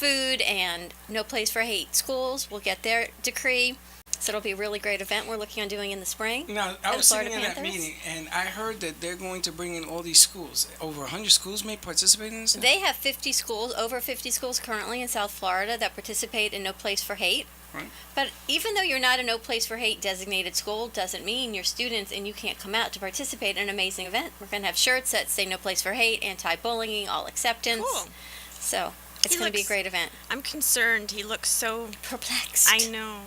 food, and No Place for Hate schools will get their decree. So it'll be a really great event we're looking on doing in the spring. Now, I was Florida sitting in that Panthers. meeting, and I heard that they're going to bring in all these schools. Over 100 schools may participate in this? They have 50 schools, over 50 schools currently in South Florida that participate in No Place for Hate. Right. But even though you're not a No Place for Hate designated school, doesn't mean you're students and you can't come out to participate in an amazing event. We're going to have shirts that say No Place for Hate, anti-bullying, all acceptance. Cool. So it's He going to be a looks- great event. I'm concerned. He looks so. Perplexed. I know.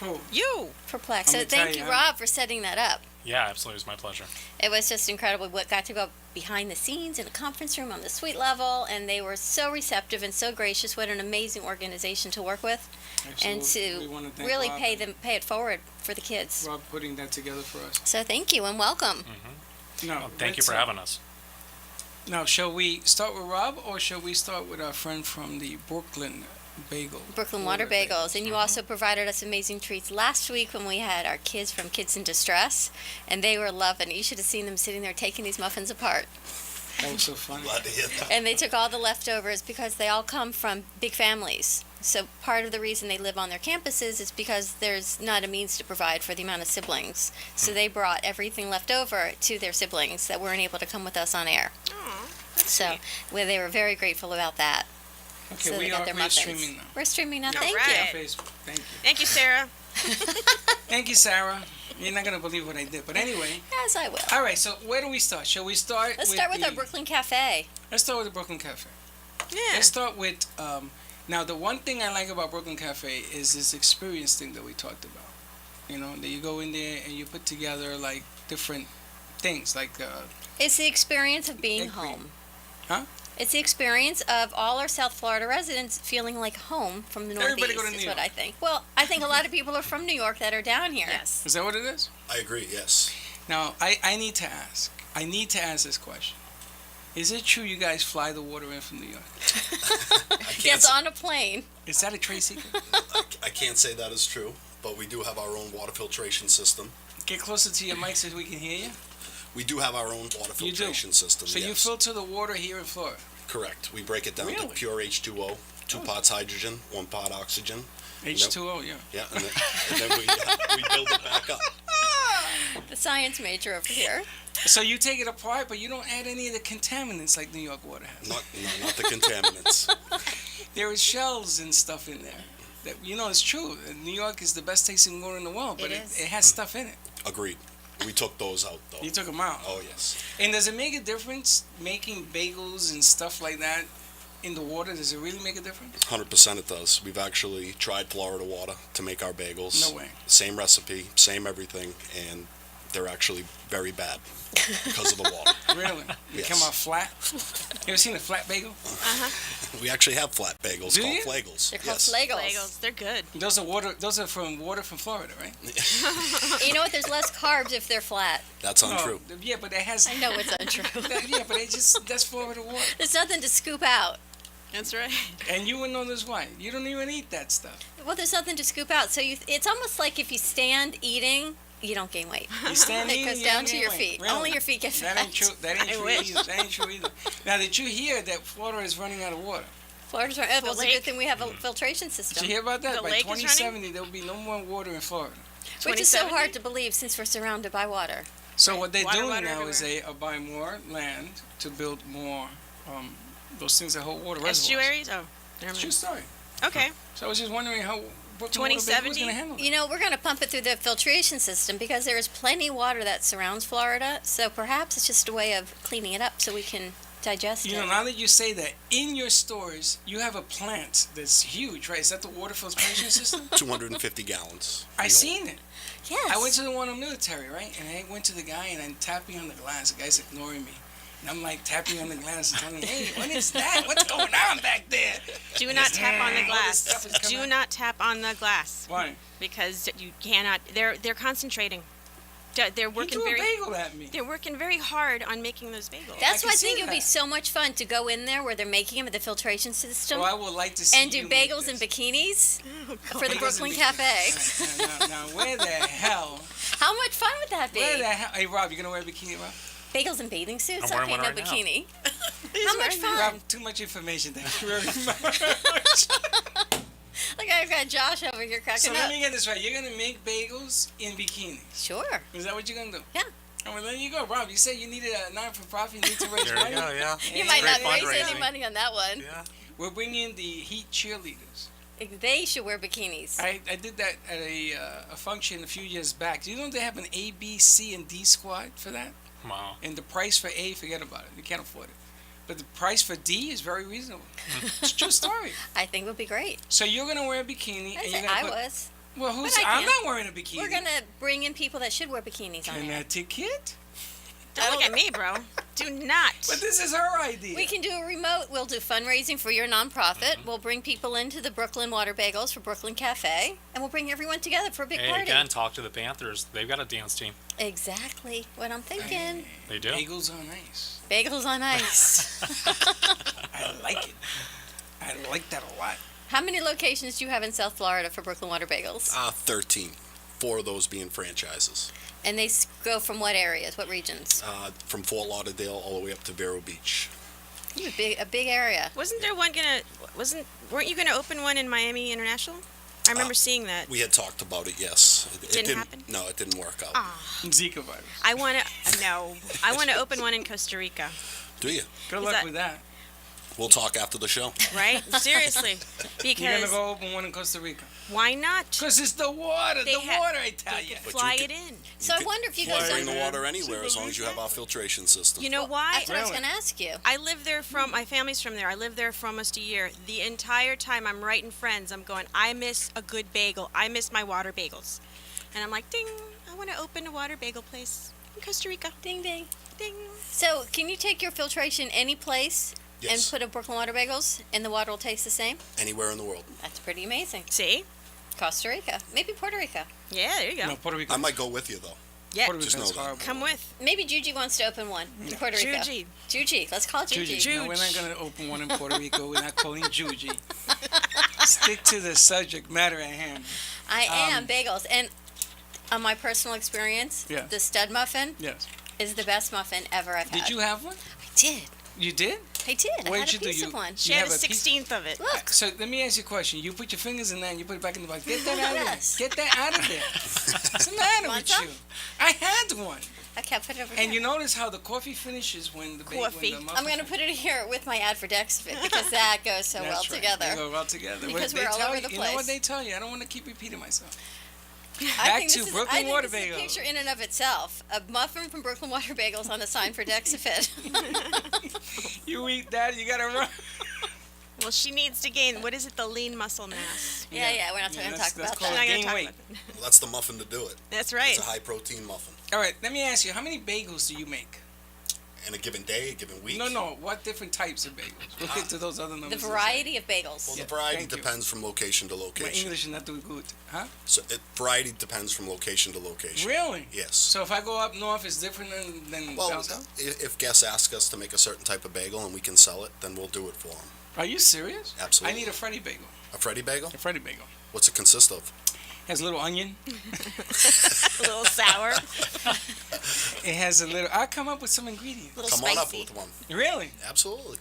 Oh, You. Perplexed. I'm So gonna tell thank you, you, huh? Rob, for setting that up. Yeah, absolutely. It was my pleasure. It was just incredible. We got to go behind the scenes in a conference room on the suite level, and they were so receptive and so gracious. What an amazing organization to work with, and absolutely. We want to to thank really Rob pay it forward for the kids. Rob putting that together for us. So thank you and welcome. No, Well, thank you let's, for having us. Now, shall we start with Rob, or shall we start with our friend from the Brooklyn Bagel? Brooklyn Water Bagels, and you also provided us amazing treats last week when we had our kids from Kids in Distress, and they were loving it. You should have seen them sitting there taking these muffins apart. That was so funny. Glad to hear that. And they took all the leftovers because they all come from big families. So part of the reason they live on their campuses is because there's not a means to provide for the amount of siblings. So they brought everything left over to their siblings that weren't able to come with us on air. Aw. So they were very grateful about that. Okay, So they got their we're muffins. streaming now. We're streaming now. Yeah, Thank right. you. Facebook. Thank you. Thank you, Sarah. Thank you, Sarah. You're not going to believe what I did. But anyway, As I will. all right, so where do we start? Shall we start Let's with start with the, our Brooklyn Cafe. Let's start with the Brooklyn Cafe. Yeah. Let's start with, now the one thing I like about Brooklyn Cafe is this experience thing that we talked about. You know, that you go in there and you put together like different things, like It's the experience of being Agree. home. Huh? It's the experience of all our South Florida residents feeling like home from the Northeast, Everybody go to New is what York. I think. Well, I think a lot of people are from New York that are down here. Yes. is that what it is? I agree, yes. Now, I need to ask. I need to ask this question. Is it true you guys fly the water in from New York? I can't, Yes, on a plane. Is that a trade secret? I can't say that is true, but we do have our own water filtration system. Get closer to your mic so we can hear you. We do have our own water You do? filtration system, So you yes. filter the water here in Florida. Correct. We break it down Really? to pure H2O, 2 Oh. parts hydrogen, 1 part oxygen. H2O, yeah. Yeah, and then we build it back up. The science major over here. So you take it apart, but you don't add any of the contaminants like New York water has. Not the contaminants. There is shells and stuff in there. That, you know, it's true. New York is the best tasting water in the world, but It it, is. it has stuff in it. Agreed. We took those out, though. You took them out. Oh, yes. And does it make a difference making bagels and stuff like that in the water? Does it really make a difference? 100% it does. We've actually tried Florida water to make our bagels. No way. Same recipe, same everything, and they're actually very bad because of the water. Really? They Yes. come out flat? You ever seen a flat bagel? We actually have flat bagels Do called you? flagels. They're called Yes. flagels. Bagels. They're good. Those are from water from Florida, right? You know what? There's less carbs if they're flat. That's untrue. No, yeah, but it has. I know it's untrue. Yeah, but that's Florida water. There's nothing to scoop out. That's right. And you would know this why. You don't even eat that stuff. Well, there's nothing to scoop out. So it's almost like if you stand eating, you don't gain weight. You stand It eating, goes you down don't to gain your weight. feet. Really? Only your feet get fat. That ain't true. That ain't I true wish. either. That ain't true either. Now, did you hear that Florida is running out of water? Florida's right. Well, it's a lake- good thing we have a filtration Did system, you hear about that? The By lake is running? 2070, there will be no more water in Florida. which is so 2070? hard to believe since we're surrounded by water. So what they're Water, doing water now is everywhere. they are buying more land to build more those things that hold water reservoirs. Estuaries? Oh, never True mind. story. Okay. So I was just wondering how Brooklyn Water Bagel was 2070? going to handle it. You know, we're going to pump it through the filtration system because there is plenty of water that surrounds Florida. So perhaps it's just a way of cleaning it up so we can digest You it. know, now that you say that, in your stores, you have a plant that's huge, right? Is that the water filtration system? 250 gallons. I We hold. seen it. Yes. I went to the one in the military, right? And I went to the guy and I'm tapping on the glass. The guy's ignoring me. And I'm like tapping on the glass and telling him, hey, what is that? What's going on back there? Do not tap on the all this glass. stuff is coming Do out. not tap on the glass Why? because you cannot. They're concentrating. They're He working threw a very. bagel at me. They're working very hard on making those bagels. That's I why I can think see it would be that. so much fun to go in there where they're making them at the filtration system So I would like to see and do you make bagels and this. bikinis Oh, for the Bagels Brooklyn and Cafe. bikinis. Now, where the hell? How much fun would that be? Where the hell? Hey, Rob, you gonna wear a bikini, Rob? Bagels and bathing suits? I'm wearing Okay, one no right now. bikini. He's How much wearing fun? Rob, too much information. Thank you very much. got Josh over here So cracking let up. me get this right. You're gonna make bagels in bikinis. Sure. Is that what you're gonna do? Yeah. Oh, well, there you go, Rob. You said you needed a non-for-profit. You need to raise There money. you go, yeah. You might Great not raise any fundraising. money on that one. Yeah. We're bringing the Heat cheerleaders. They should wear bikinis. I did that at a function a few years back. Do you know they have an A, B, C, and D squad for that? Wow. And the price for A, forget about it. You can't afford it. But the price for D is very reasonable. It's a true story. I think it would be great. So you're gonna wear a bikini, I and said you're gonna I put. was. Well, who's? But I I'm can't. not wearing a bikini. We're gonna bring in people that should wear bikinis on there. Connecticut. Don't look at me, bro. Do not. But this is her idea. We can do a remote. We'll do fundraising for your nonprofit. We'll bring people into the Brooklyn Water Bagels for Brooklyn Cafe, and we'll bring everyone together for a big Hey, party. again, talk to the Panthers. They've got a dance team. Exactly what I'm thinking. They do. Bagels on ice. Bagels on ice. I like it. I like that a lot. How many locations do you have in South Florida for Brooklyn Water Bagels? 13. 4 of those being franchises. And they go from what areas, what regions? From Fort Lauderdale all the way up to Vero Beach. A big area. Wasn't there one gonna? Weren't you gonna open one in Miami International? I remember seeing that. We had talked about it, yes. It Didn't happen? No, it didn't work out. Zika virus. I want to. No, I want to open one in Costa Rica. Do you? Good Is luck that- with that. We'll talk after the show. Right? Seriously, You're gonna because go open one in Costa Rica. why not? Cause it's the water. They The ha- water, I tell you. But Fly you it could- in. So I could- wonder if you You guys can bring are. the water anywhere as long as you have our filtration system. You know why? That's what I was Really? going to ask you. I lived there from my family's from there. I lived there for almost a year. The entire time I'm writing friends, I'm going, I miss a good bagel. I miss my water bagels. And I'm like, ding, I want to open a water bagel place in Costa Rica. Ding ding. Ding. So can you take your filtration any place and Yes. put a Brooklyn Water Bagels, and the water will taste the same? Anywhere in the world. That's pretty amazing. See? Costa Rica, maybe Puerto Rico. Yeah, there you go. No, Puerto Rico. I might go with you, though. Yeah, Puerto Just Rico's know that. horrible. come with. Maybe Juji wants to open one in Puerto Rico. Juji. Juji. Let's call Juji. Juji. No, we're not gonna open one in Puerto Rico. We're not calling Juji. Stick to the subject matter at hand. I am bagels, and on my personal experience, Yeah. the stud muffin Yes. is the best muffin ever I've had. Did you have one? I did. You did? I did. I What had did a you do? piece You- of one. She You had have a a piece- 16th of it. Look. So let me ask you a question. You put your fingers in that and you put it back in the box. Get that out of there. Yes. Get that out of there. What's the matter Want with some? you? I had one. Okay, I'll put it over And here. you notice how the coffee finishes when the Coffee. When the I'm going to put it here with my ad for Dexfit because that goes so well together. They go well together. Because They we're all tell over you, the You know what place. they tell you? I don't want to keep repeating myself. I Back think to this is, Brooklyn I think Water this is a Bagels. picture in and of itself. A muffin from Brooklyn Water Bagels on a sign for Dexafit. You eat that, you gotta run. Well, she needs to gain, what is it, the lean muscle mass. yeah, we're not going to that's- talk that's about called We're that. not going gain to talk weight. about that. Well, that's the muffin to do it. That's right. It's a high-protein muffin. All right, let me ask you, how many bagels do you make? In a given day, a given week. No, what different types of bagels? We'll get to those other numbers. The in a second. variety of bagels. Well, Yeah, the variety thank you. depends from location to My location. English is not too good. Huh? So variety depends from location to location. Really? Yes. So if I go up north, it's different than Well, down south? if guests ask us to make a certain type of bagel and we can sell it, then we'll do it for them. Are you serious? Absolutely. I need a Freddy bagel. A Freddy bagel? A Freddy bagel. What's it consist of? Has a little onion. A little sour. It has a little. I'll come up with some ingredients. A little Come on up spicy. with one. Really? Absolutely.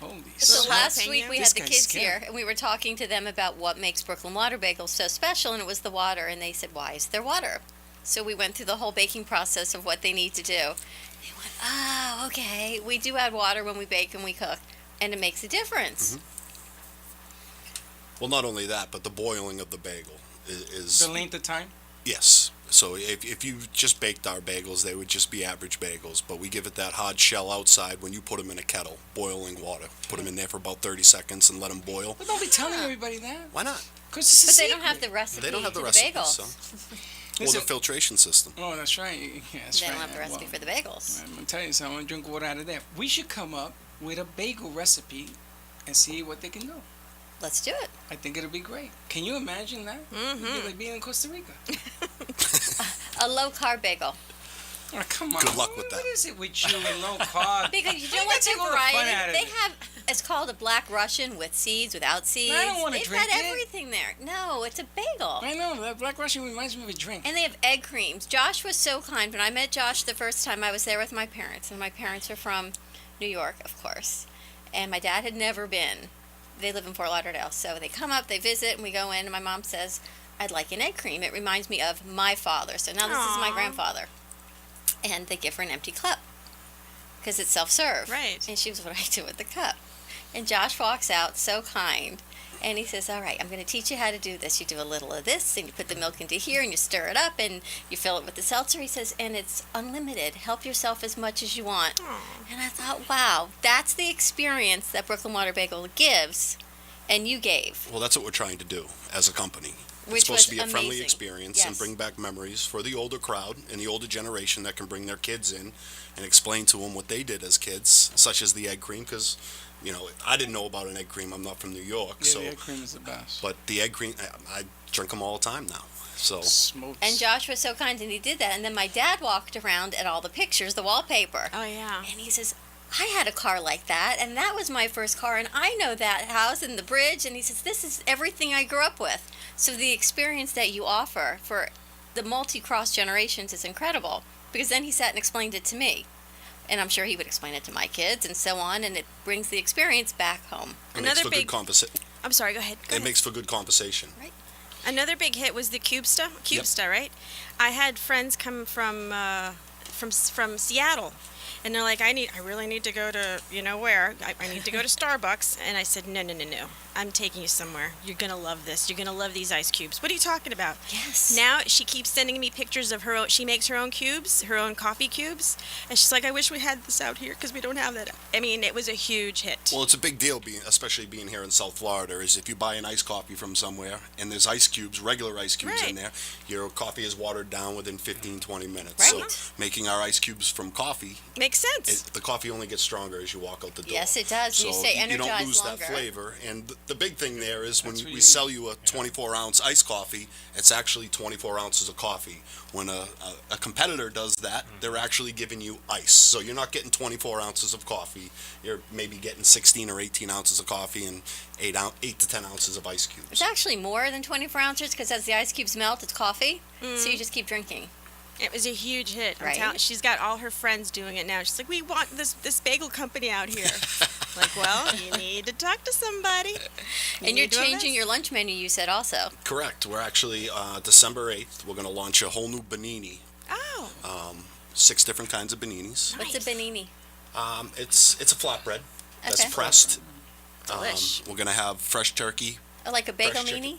Holy So smokes. last jalapeno. week we This had the guy's kids scary. here, and we were talking to them about what makes Brooklyn Water Bagels so special, and it was the water. And they said, "Why is there water?" So we went through the whole baking process of what they need to do. They went, "Oh, okay. We do add water when we bake and we cook, and it makes a difference." Well, not only that, but the boiling of the bagel is The length of time. yes. So if you just baked our bagels, they would just be average bagels. But we give it that hard shell outside when you put them in a kettle, boiling water. Put them in there for about 30 seconds and let them boil. But don't be telling everybody that. Why not? Because it's a But they secret. don't have the recipe. They don't have the for recipe, bagels. so. Or Listen- the filtration system. Oh, that's right. Yeah, that's They right. don't have the recipe Well, for the bagels. I'm gonna tell you something. I'm gonna drink water out of there. We should come up with a bagel recipe and see what they can do. Let's do it. I think it'll be great. Can you imagine that? It'd be like being in Costa Rica. A low carb bagel. Oh, come on. Good luck with What that. is it with you and low carb? Because you You know what take their all the fun variety. out of They it. have. It's called a Black Russian with seeds, without seeds. I don't wanna They've drink got it. everything there. No, it's a bagel. I know that Black Russian reminds me of a drink. And they have egg creams. Josh was so kind. When I met Josh the first time, I was there with my parents, and my parents are from New York, of course. And my dad had never been they live in Fort Lauderdale. So they come up, they visit, and we go in, and my mom says, I'd like an egg cream. It reminds me of my father. So now this is my Aw. grandfather. And they give her an empty cup because it's self-serve. Right. And she was, what do I do with the cup? And Josh walks out, so kind. And he says, all right, I'm going to teach you how to do this. You do a little of this, and you put the milk into here, and you stir it up, and you fill it with the seltzer. He says, and it's unlimited. Help yourself as much as you want. Aw. And I thought, wow, that's the experience that Brooklyn Water Bagel gives, and you gave. Well, that's what we're trying to do as a company. Which It's supposed to was be a friendly amazing. experience and Yes. bring back memories for the older crowd and the older generation that can bring their kids in and explain to them what they did as kids, such as the egg cream, because, you know, I didn't know about an egg cream. I'm not from New York, Yeah, so, the egg cream is the best. but the egg cream, I drink them all the time now. So, Smokes. And Josh was so kind, and he did that. And then my dad walked around at all the pictures, the wallpaper. Oh yeah. And he says, I had a car like that, and that was my first car, and I know that house and the bridge. And he says, this is everything I grew up with. So the experience that you offer for the multi-cross generations is incredible. Because then he sat and explained it to me. And I'm sure he would explain it to my kids and so on, and it brings the experience back home. it makes Another for big- good conversation. I'm sorry. Go ahead. Go It ahead. makes for good conversation. Another big hit was the Cubesta, right? I had friends come from Seattle, and they're like, I really need to go to, you know where? I need to go to Starbucks. And I said, no. I'm taking you somewhere. You're gonna love this. You're gonna love these ice cubes. What are you talking about? Yes. Now she keeps sending me pictures of her own. She makes her own cubes, her own coffee cubes, and she's like, I wish we had this out here because we don't have that. I mean, it was a huge hit. Well, it's a big deal, especially being here in South Florida, is if you buy an iced coffee from somewhere and there's ice cubes, regular ice cubes Right. in there, your coffee is watered down within 15, 20 minutes. Right. So making our ice cubes from coffee, Makes sense. the coffee only gets stronger as you walk out the door. Yes, it does. So You stay you don't energized lose longer. that flavor. And the big thing there is when That's what we you sell you a 24-ounce iced coffee, it's actually 24 ounces of coffee. When a competitor does that, they're actually giving you ice. So you're not getting 24 ounces of coffee. You're maybe getting 16 or 18 ounces of coffee and 8 to 10 ounces of ice cubes. It's actually more than 24 ounces because as the ice cubes melt, it's coffee. So you just keep drinking. It was a huge hit. Right. She's got all her friends doing it now. She's like, we want this bagel company out here. Like, well, you need to talk to somebody. And you're changing your lunch menu, you said also. Correct. We're actually, December 8th, we're going to launch a whole new panini. Oh, 6 different kinds of paninis. What's a panini? It's a flatbread that's Okay. pressed. delish. We're going to have fresh turkey. Oh, like a bagel Fresh chicken. meanie?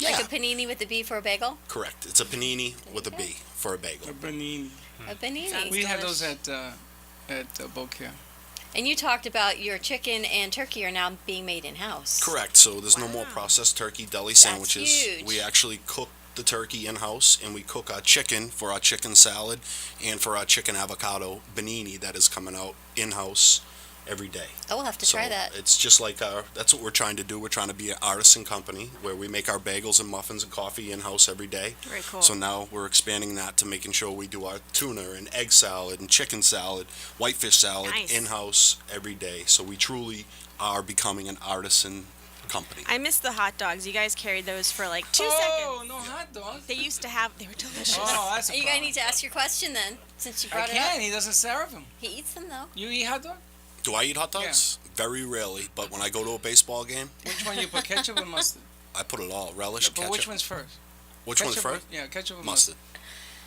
Yeah, Like a panini with a B for a bagel? correct. It's a panini with a B for a bagel. A panini. A panini. Sounds We had delish. those at Beaucaire. And you talked about your chicken and turkey are now being made in-house. Correct. So there's no more Wow. processed turkey deli sandwiches. huge. We actually cook the turkey in-house, and we cook our chicken for our chicken salad and for our chicken avocado panini that is coming out in-house every day. Oh, we'll have to So try that. it's just like that's what we're trying to do. We're trying to be an artisan company where we make our bagels and muffins and coffee in-house every day. Very cool. So now we're expanding that to making sure we do our tuna and egg salad and chicken salad, whitefish salad Nice. in-house every day. So we truly are becoming an artisan company. I miss the hot dogs. You guys carried those for like 2 Oh, seconds. no hot dog. They used to have. They were delicious. Oh, that's a You problem. guys need to ask your question then, since you I brought it can't. up. He doesn't serve them. He eats them though. You eat hot dog? Do I eat hot dogs? Very rarely, but when I go to a baseball game, Which one you put, ketchup or mustard? I put it all. Relish, But ketchup. which one's first? Which one's Ketchup or- first? Yeah, ketchup or Mustard.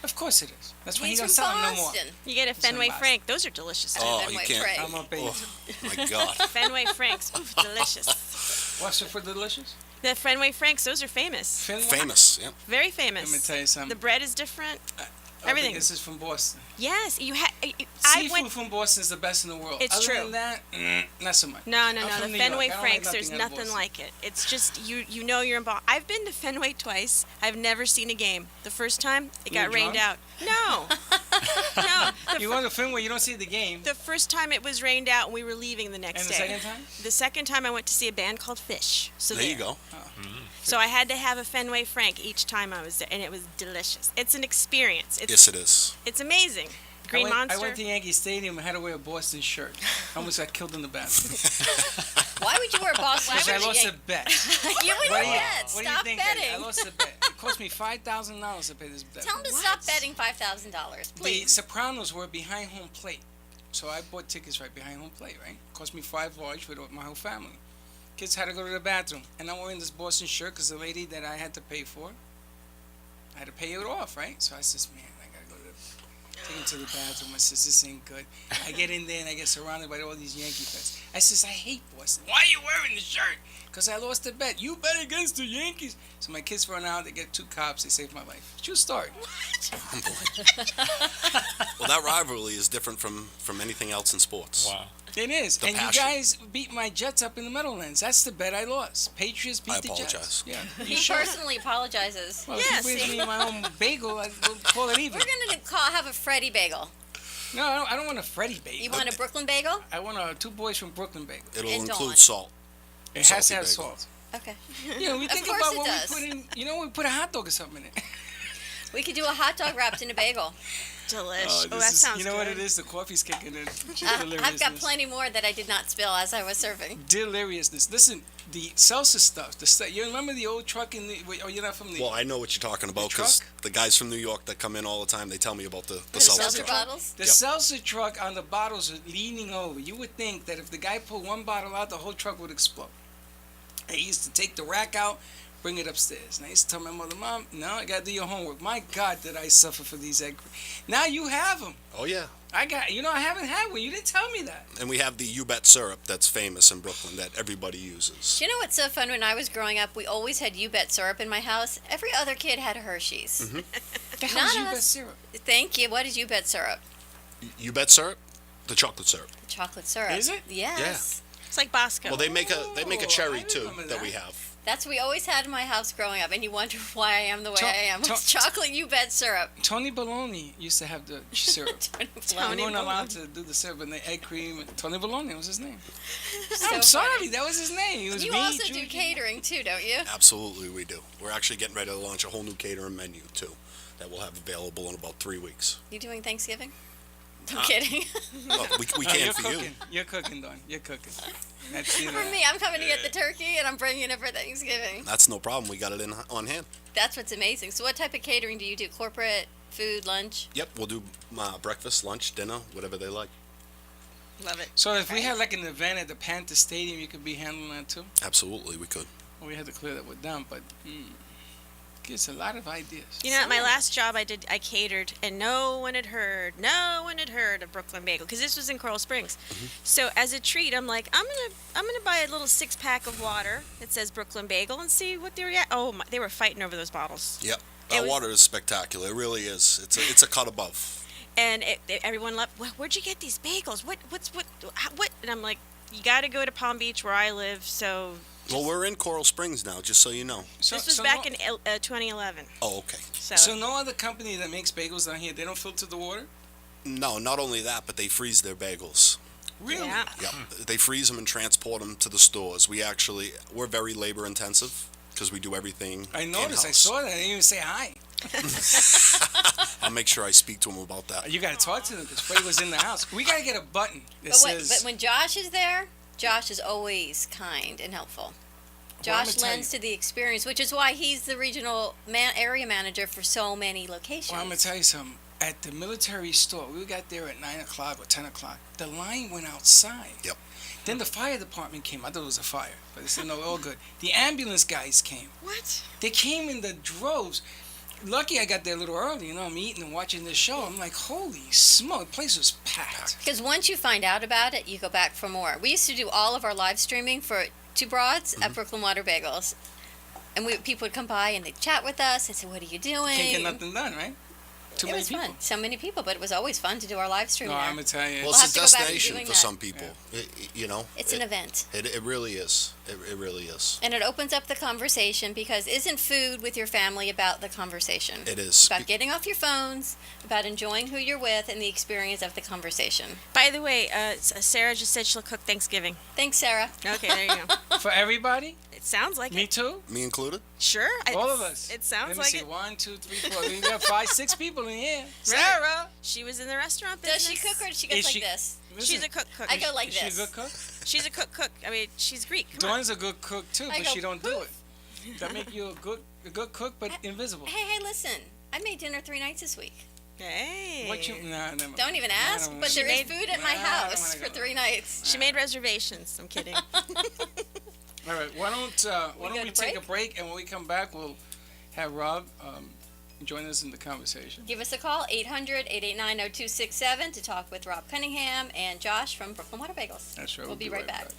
Of course it is. That's why he He's don't from sell them no more. Boston. You get a Fenway Boston. Frank. Those are delicious. too. Oh, Fenway you can't. Frank. I'm a baby. Oh, my God. Fenway Franks. Ooh, delicious. What's it for delicious? The Fenway Franks. Those are famous. Fenway? Famous, yep. Very Let me famous. tell you something. The bread is different. I everything. think this is from Boston. Yes, you had. I Seafood went. from Boston is the best in the world. It's Other true. than that, not so much. No. I'm The from New Fenway York. I don't Franks. like There's nothing out of nothing Boston. like it. It's just you know you're in Boston. I've been to Fenway twice. I've never seen a game. The first time it You got were rained drunk? out. No. No. You go to Fenway, you don't see the game. The first time it was rained out and we were leaving the next And the day. second time? The second time I went to see a band called Fish. So There you go. So I had to have a Fenway Frank each time I was there, and it was delicious. It's an experience. Yes, it is. It's amazing. Green I Monster. went to Yankee Stadium and had to wear a Boston shirt. I almost got killed in the bathroom. Why would you wear a Boston Because I shirt? lost a bet. You wouldn't What do you- bet. what do you Stop think? betting. I lost a bet. It cost me $5,000 to pay this bet. Tell him to What? stop betting $5,000, The please. Sopranos were behind home plate. So I bought tickets right behind home plate, right? Cost me $5 for my whole family. Kids had to go to the bathroom, and I'm wearing this Boston shirt because the lady that I had to pay for, I had to pay it off, right? So I says, man, I gotta go take him to the bathroom. I says, this ain't good. I get in there and I get surrounded by all these Yankee fans. I says, I hate Boston. Why are you wearing the shirt? Because I lost the bet. You bet against the Yankees. So my kids run out. They get 2 cops. They saved my life. True story. Well, that rivalry is different from anything else in sports. Wow. It is. The And passion. you guys beat my Jets up in the Meadowlands. That's the bet I lost. Patriots beat I the Jets. apologize. Yeah. You He sure? personally apologizes. Well, Yeah, if he brings see? me my own bagel, we'll call it even. We're gonna have a Freddie bagel. No, I don't want a Freddie bagel. You want a Brooklyn bagel? I want 2 boys from Brooklyn bagel. It'll And include Dawn. salt. It has to Salty have bagel. salt. Okay. You know, we Of think course about it what does. we put in. You know, we put a hot dog or something in it. We could do a hot dog wrapped in a bagel. Delish. this Oh, that is- sounds You know good. what it is? The coffee's kicking in. I've got plenty more that I did not spill as I was serving. Deliriousness. Listen, the salsa stuff. You remember the old truck in the? Oh, you're not from the. Well, I know what you're talking about The because truck? the guys from New York that come in all the time, they tell me about the The salsa seltzer truck. bottles. The Yep. salsa truck on the bottles are leaning over. You would think that if the guy pulled one bottle out, the whole truck would explode. I used to take the rack out, bring it upstairs. And I used to tell my mother, Mom, no, I gotta do your homework. My God, did I suffer for these egg. Now you have them. Oh yeah, I haven't had one. You didn't tell me that. and we have the You-Bet syrup that's famous in Brooklyn that everybody uses. Do you know what's so fun? When I was growing up, we always had You-Bet syrup in my house. Every other kid had Hershey's. The hell's Not you us. best syrup? Thank you. What is You-Bet syrup? You-Bet syrup, the chocolate syrup. Chocolate syrup. Is it? Yes. It's like Bosco. Well, they make a Oh, cherry I too remember that we that. have. That's what we always had in my house growing up, and you wonder why I am the way I am. It's chocolate You-Bet syrup. Tony Baloney used to have the syrup. Tony We Tony weren't allowed Baloney. to do the syrup and the egg cream. Tony Baloney was his name. So I'm sorry, funny. that was his name. He was You me, also do Judy. catering too, don't you? Absolutely, we do. We're actually getting ready to launch a whole new catering menu too, that we'll have available in about 3 weeks. You doing Thanksgiving? I'm kidding. Oh, we Oh, can you're for cooking. you. You're cooking, Don. You're cooking. That's it. For me, I'm coming to get the turkey, and I'm bringing it for Thanksgiving. That's no problem. We got it in on hand. That's what's amazing. So, what type of catering do you do? Corporate, food, lunch? Yep, we'll do breakfast, lunch, dinner, whatever they like. Love it. So if we had like an event at the Panther Stadium, you could be handling that too. Absolutely, we could. Well, we had to clear that with them, but gives a lot of ideas. You know, at my last job, I catered, and no one had heard of Brooklyn Bagel because this was in Coral Springs. So as a treat, I'm like, I'm gonna buy a little 6-pack of water that says Brooklyn Bagel and see what they react. Oh, they were fighting over those bottles, Yep, It our was- water is spectacular. It really is. It's a cut above. and everyone loved. Where'd you get these bagels? What? And I'm like, you got to go to Palm Beach where I live. So Well, we're in Coral Springs now, just so you know. So, this was so back no, in 2011. Oh, okay. So no other company that makes bagels down here, they don't filter the water? No, not only that, but they freeze their bagels. Really? Yeah. Yep. They freeze them and transport them to the stores. We're very labor intensive because we do everything I noticed. I in-house. saw that. I didn't even say hi. I'll make sure I speak to them about that. You got to talk to them because Freddie was in the house. We got to get a button that But says. when Josh is there, Josh is always kind and helpful. Well, I'ma Josh tell lends you. to the experience, which is why he's the regional area manager for so many locations. Well, I'm gonna tell you something. At the military store, we got there at 9 o'clock or 10 o'clock. The line went outside. Yep. Then the fire department came. I thought it was a fire, but they said no, all good. The ambulance guys came. What? They came in the droves. Lucky I got there a little early. You know, I'm eating and watching this show. I'm like, holy smoke, the place was packed. Because once you find out about it, you go back for more. We used to do all of our live streaming for Two Broads Mm-hmm. at Brooklyn Water Bagels. And people would come by and they'd chat with us and say, what are you doing? Can't get nothing done, right? Too It many was people. fun. So many people, but it was always fun to do our live stream No, there. I'm gonna tell you. Well, We'll it's a have to go back to destination doing for that. some people. You know, It's an event. It really is. It really is. And it opens up the conversation because isn't food with your family about the conversation? It is. About getting off your phones, about enjoying who you're with, and the experience of the conversation. By the way, Sarah just said she'll cook Thanksgiving. Thanks, Sarah. Okay, there you go. For everybody? It sounds like Me it. too? Me included. Sure. All of us. It sounds Let me like see. it. 1, 2, 3, 4. We got 5, 6 people in here. Right. Sarah! She was in the restaurant Does business. she cook or does she go Is like she- this? She's a cook. I go like Is she a this. good cook? She's a cook. I mean, she's Greek. Come on. Dawn's a good cook too, I but go, she don't do it. That make you a good cook, but invisible. Hey, listen. I made dinner 3 nights this week. Hey. What you? Nah, never. Don't even I ask, don't but wanna- there is food at my Nah, I don't house wanna for go. 3 nights. She made reservations. I'm kidding. All right, why don't go we to take a break? break, and when we come back, we'll have Rob join us in the conversation. Give us a call, 800-889-0267, to talk with Rob Cunningham and Josh from Brooklyn Water Bagels. That's right. We'll be right back.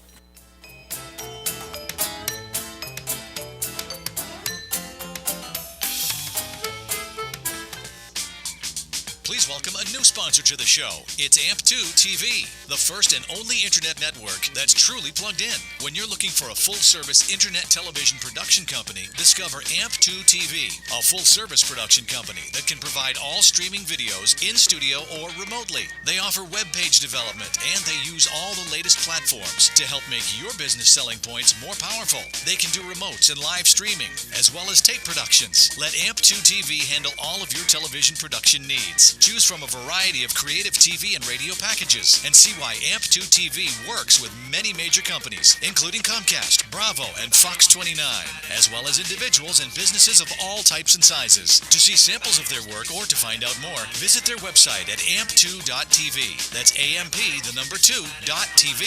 Please welcome a new sponsor to the show. It's AMP2 TV, the first and only internet network that's truly plugged in. When you're looking for a full-service internet television production company, discover AMP2 TV, a full-service production company that can provide all streaming videos in studio or remotely. They offer web page development, and they use all the latest platforms to help make your business selling points more powerful. They can do remotes and live streaming, as well as tape productions. Let AMP2 TV handle all of your television production needs. Choose from a variety of creative TV and radio packages and see why AMP2 TV works with many major companies, including Comcast, Bravo, and Fox 29, as well as individuals and businesses of all types and sizes. To see samples of their work or to find out more, visit their website at amp2.tv. That's AMP2.tv.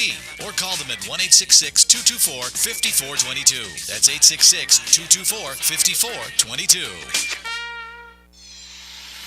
Or call them at 1-866-224-5422. That's 866-224-5422.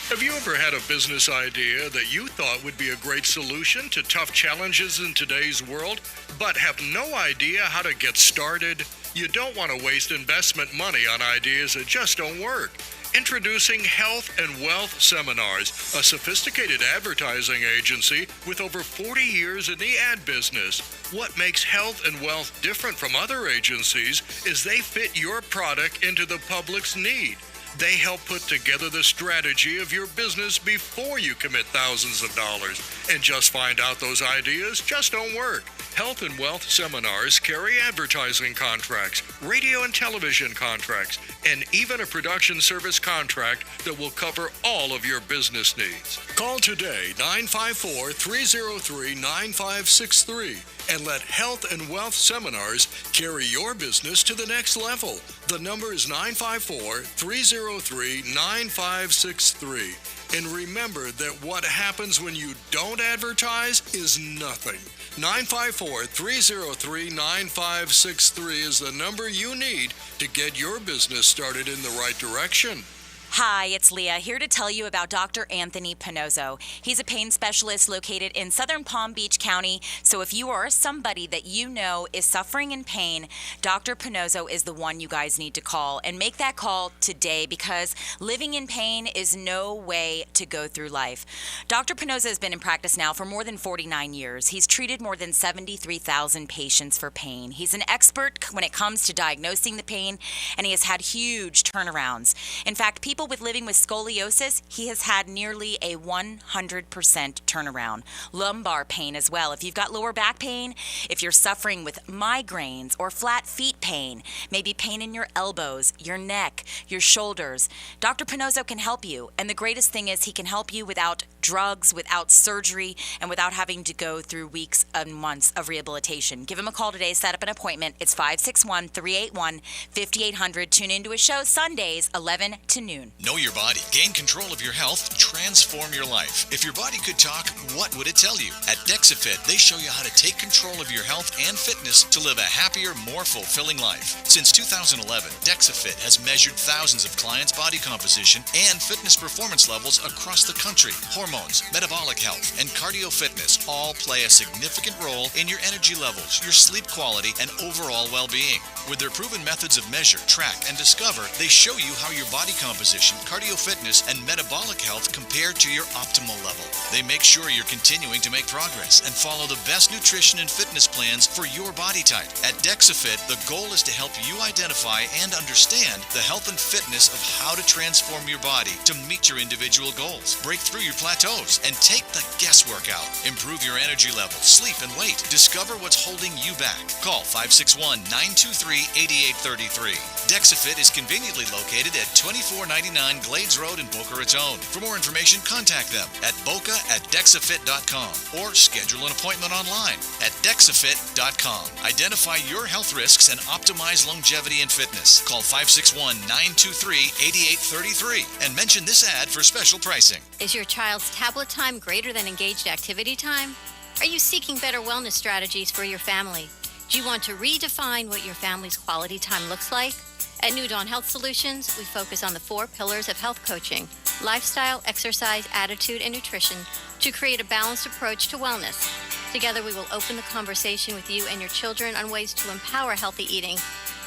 Have you ever had a business idea that you thought would be a great solution to tough challenges in today's world, but have no idea how to get started? You don't want to waste investment money on ideas that just don't work. Introducing Health and Wealth Seminars, a sophisticated advertising agency with over 40 years in the ad business. What makes Health and Wealth different from other agencies is they fit your product into the public's need. They help put together the strategy of your business before you commit thousands of dollars. And just find out those ideas just don't work. Health and Wealth Seminars carry advertising contracts, radio and television contracts, and even a production service contract that will cover all of your business needs. Call today, 954-303-9563, and let Health and Wealth Seminars carry your business to the next level. The number is 954-303-9563. And remember that what happens when you don't advertise is nothing. 954-303-9563 is the number you need to get your business started in the right direction. Hi, it's Leah, here to tell you about Dr. Anthony Pinozzo. He's a pain specialist located in Southern Palm Beach County, so if you or somebody that you know is suffering in pain, Dr. Pinozzo is the one you guys need to call. And make that call today, because living in pain is no way to go through life. Dr. Pinozzo has been in practice now for more than 49 years. He's treated more than 73,000 patients for pain. He's an expert when it comes to diagnosing the pain, and he has had huge turnarounds. In fact, people with living with scoliosis, he has had nearly a 100% turnaround. Lumbar pain as well. If you've got lower back pain, if you're suffering with migraines or flat feet pain, maybe pain in your elbows, your neck, your shoulders, Dr. Pinozzo can help you. And the greatest thing is he can help you without drugs, without surgery, and without having to go through weeks and months of rehabilitation. Give him a call today. Set up an appointment. It's 561-381-5800. Tune into his show Sundays, 11 to noon. Know your body, gain control of your health, transform your life. If your body could talk, what would it tell you? At DexaFit, they show you how to take control of your health and fitness to live a happier, more fulfilling life. Since 2011, DexaFit has measured thousands of clients' body composition and fitness performance levels across the country. Hormones, metabolic health, and cardio fitness all play a significant role in your energy levels, your sleep quality, and overall well-being. With their proven methods of measure, track, and discover, they show you how your body composition, cardio fitness, and metabolic health compare to your optimal level. They make sure you're continuing to make progress and follow the best nutrition and fitness plans for your body type. At DexaFit, the goal is to help you identify and understand the health and fitness of how to transform your body to meet your individual goals, break through your plateaus, and take the guesswork out. Improve your energy level, sleep, and weight. Discover what's holding you back. Call 561-923-8833. DexaFit is conveniently located at 2499 Glades Road in Boca Raton. For more information, contact them at boca@dexafit.com or schedule an appointment online at dexafit.com. Identify your health risks and optimize longevity and fitness. Call 561-923-8833 and mention this ad for special pricing. Is your child's tablet time greater than engaged activity time? Are you seeking better wellness strategies for your family? Do you want to redefine what your family's quality time looks like? At New Dawn Health Solutions, we focus on the 4 pillars of health coaching: lifestyle, exercise, attitude, and nutrition to create a balanced approach to wellness. Together, we will open the conversation with you and your children on ways to empower healthy eating,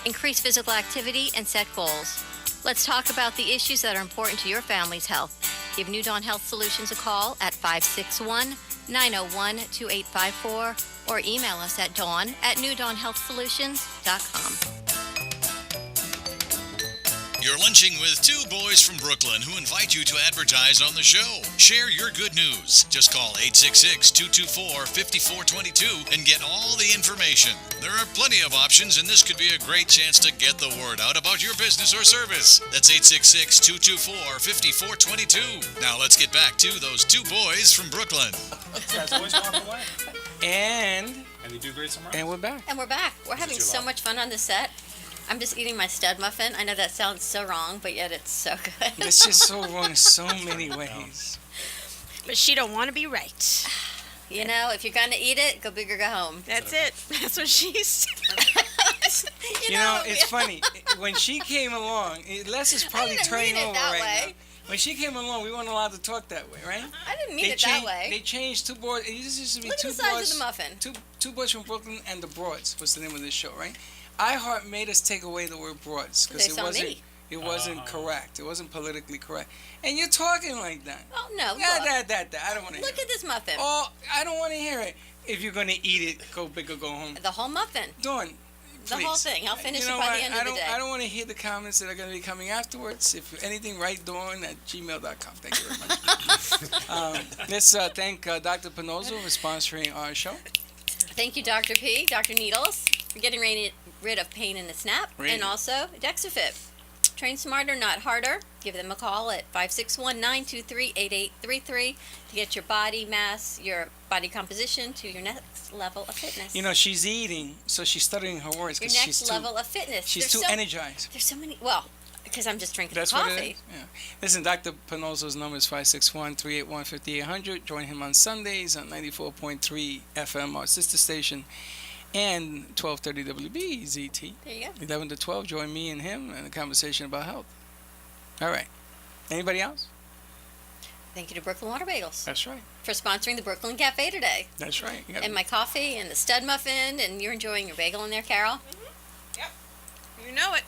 increase physical activity, and set goals. Let's talk about the issues that are important to your family's health. Give New Dawn Health Solutions a call at 561-901-2854 or email us at dawn@newdawnhealthsolutions.com. You're lunching with 2 boys from Brooklyn who invite you to advertise on the show. Share your good news. Just call 866-224-5422 and get all the information. There are plenty of options, and this could be a great chance to get the word out about your business or service. That's 866-224-5422. Now let's get back to those 2 boys from Brooklyn. Guys always walk away. And And they do great somewhere. we're back. And we're back. We're having too so loud. much fun on the set. I'm just eating my stud muffin. I know that sounds so wrong, but yet it's so good. It's just so wrong in so many ways. But she don't want to be right. You know, if you're going to eat it, go big or go home. That's it. That's what she said. You know, it's funny. When she came along, Les is probably didn't turning mean it over that right way. now. When she came along, we weren't allowed to talk that way, right? I didn't mean it that way. They changed 2 boards. It used to be Look at 2 the size boards. of the muffin. Two boys from Brooklyn and the Broads was the name of this show, right? iHeart made us take away the word Broads They because it saw wasn't. me. It wasn't correct. It wasn't politically correct. And you're talking like that. Oh, no. Yeah, Look, that. I don't want to hear look at this muffin. it. Oh, I don't want to hear it. If you're going to eat it, go big or go home. The whole muffin. Dawn, The whole please. thing. I'll finish You it know by what? the end I of the don't, day. I don't want to hear the comments that are going to be coming afterwards. If anything, write dawn@gmail.com. Thank you very much. Let's thank Dr. Pinozo for sponsoring our show. Thank you, Dr. P, Dr. Needles, for getting rid of pain in the snap. Great. And also DexaFit. Train smarter, not harder. Give them a call at 561-923-8833 to get your body mass, your body composition to your next level of fitness. You know, she's eating, so she's stuttering her words your because next she's too, level of fitness. she's There's too so, energized. There's so many. Well, because I'm just drinking That's coffee. what it is. Yeah. Listen, Dr. Pinozo's number is 561-381-5800. Join him on Sundays on 94.3 FM, our sister station, and 1230 WBZT. There you go. 11 to 12, join me and him in a conversation about health. All right. Anybody else? Thank you to Brooklyn Water Bagels That's right. for sponsoring the Brooklyn Cafe today. That's right. You got- And my coffee and the stud muffin, and you're enjoying your bagel in there, Carol. You know it.